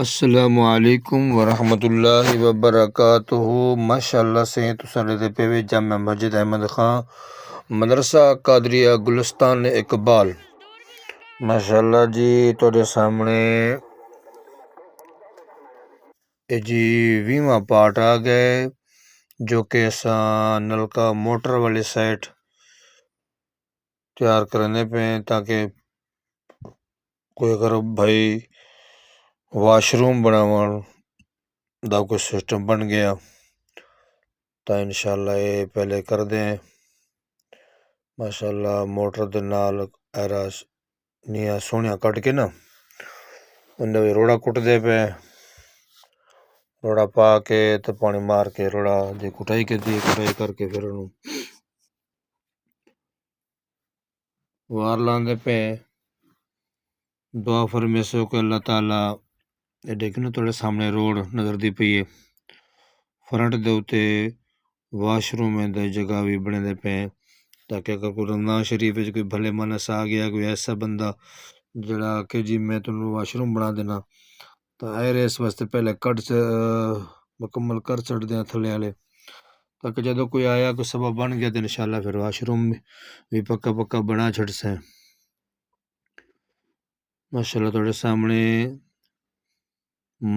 السلام علیکم ورحمۃ اللہ وبرکاتہ۔ ماشاء اللہ سے تسلے پہ جامع مسجد احمد خان مدرسہ قادریہ گلستان اقبال۔ ماشاء اللہ جی تھوڑے سامنے جی 20واں پارٹ آ گئے جو کہ اساں نلکا موٹر والی سائٹ تیار کرنے پہ تاکہ کوئی اگر بھائی واش روم بناون دا کوئی سسٹم بن گیا تو انشاءاللہ یہ پہلے کر دیں۔ ماشاءاللہ موٹر دے نال ایراس نیا سونیا کٹ کے نا اندر روڑا کٹ دے پہ روڑا پا کے تو پانی مار کے روڑا دی کٹائی کے دی کٹائی کر کے پھر انہوں وار لاندے پہ دعا فرمیسو کہ اللہ تعالیٰ یہ دیکھنا تھوڑے سامنے روڈ نظر دی پئی ہے فرنٹ دے اتے واش روم میں دے جگہ بھی بنے دے پہ تاکہ اگر کوئی رمضان شریف ہے کوئی بھلے منس آ گیا کوئی ایسا بندہ جڑا کہ جی میں تمہیں واش روم بنا دینا تو ایرے اس واسطے پہلے کٹ مکمل کر چڑھ دیں تھلے والے تاکہ جدو کوئی آیا کوئی سبب بن گیا تو انشاءاللہ پھر واش روم بھی پکا پکا بنا چھڑ سے۔ ماشاءاللہ تھوڑے سامنے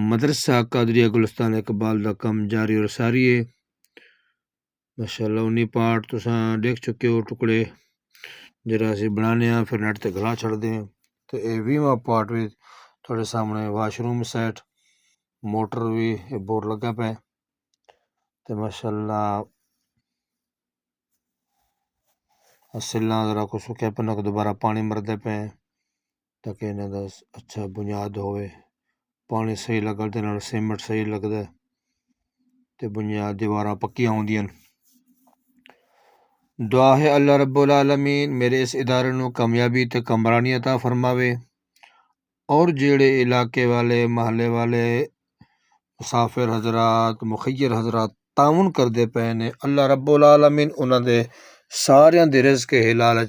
مدرسہ قادریہ گلستان اقبال دا کم جاری اور ساری ہے۔ ماشاءاللہ انہی پارٹ تساں دیکھ چکے ہو ٹکڑے جرا سی بنانے ہیں پھر نیٹ تے گلا چھڑ دیں تو یہ 20واں پارٹ بھی تھوڑے سامنے واش روم سیٹ موٹر بھی بورڈ لگا پہ تو ماشاءاللہ اصلاں ذرا کو سکھے پہ نہ دوبارہ پانی مردے پہ تاکہ انہیں دا اچھا بنیاد ہوئے پانی صحیح لگا دے نال سیمنٹ صحیح لگ دے تے بنیاد دیواراں پکیاں ہوندیاں۔ دعا ہے اللہ رب العالمین میرے اس ادارے نو کامیابی تے کمرانی عطا فرماوے اور جیڑے علاقے والے محلے والے مسافر حضرات مخیر حضرات تعاون کردے پے نے اللہ رب العالمین انہاں دے ساریاں دے رزق حلال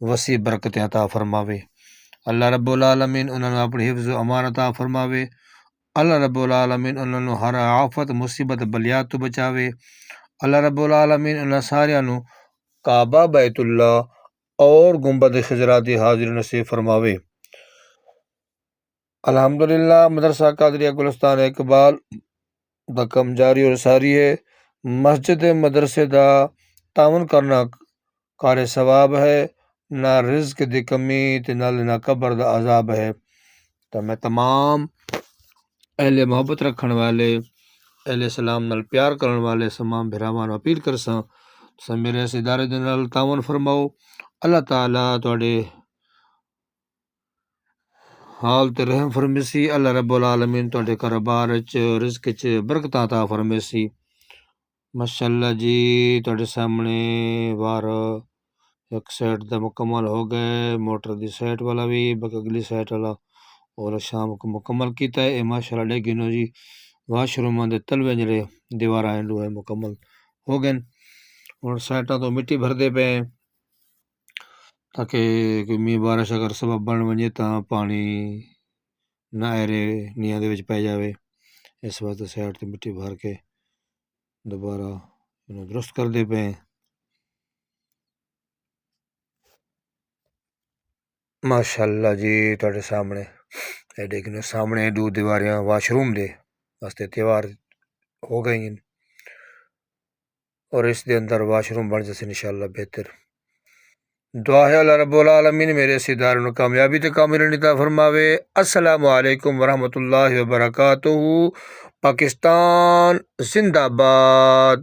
وسیع برکت عطا فرماوے۔ اللہ رب العالمین انہاں نو اپنی حفظ و امان عطا فرماوے۔ اللہ رب العالمین انہاں نو ہر آفت مصیبت بلیات تو بچاوے۔ اللہ رب العالمین انہاں ساریاں نو کعبہ بیت اللہ اور گنبد خضرا دی حاضری نصیب فرماوے۔ الحمدللہ مدرسہ قادریہ گلستان اقبال دا کم جاری اور ساری ہے۔ مسجد مدرسے دا تعاون کرنا کار ثواب ہے نہ رزق دی کمی تے نہ قبر دا عذاب ہے۔ تو میں تمام اہل محبت رکھن والے اہل سلام نال پیار کرن والے تمام بھراواں نوں اپیل کرساں تساں میرے اس ادارے دے نال تعاون فرماؤ۔ اللہ تعالیٰ تواڈے حال تے رحم فرمیسی۔ اللہ رب العالمین تواڈے کاروبار وچ رزق وچ برکتاں عطا فرمیسی۔ ماشاءاللہ جی تواڈے سامنے وار ایک سائٹ دا مکمل ہو گئے موٹر دی سائٹ والا بھی باقی اگلی سائٹ والا اور شام کو مکمل کیتا ہے۔ ماشاءاللہ ڈے گنو جی واش روماں دے تلوے جڑے دیواراں ہیں مکمل ہو گئے اور سائٹاں تو مٹی بھر دے پے تاکہ کوئی می بارش اگر سبب بن ونجے تاں پانی نہ ایرے نیاں دے وچ پے جاوے اس واسطے سائٹ تے مٹی بھر کے دوبارہ انہوں درست کر دے پے۔ ماشاءاللہ جی تواڈے سامنے اے دیکھنے سامنے دو دیواریاں واش روم دے واسطے تیار ہو گئی ہیں اور اس دے اندر واش روم بن جائے انشاءاللہ بہتر۔ دعا ہے اللہ رب العالمین میرے اس ادارے نوں کامیابی تے کامرانی عطا فرماوے۔ السلام علیکم ورحمۃ اللہ وبرکاتہ۔ پاکستان زندہ باد۔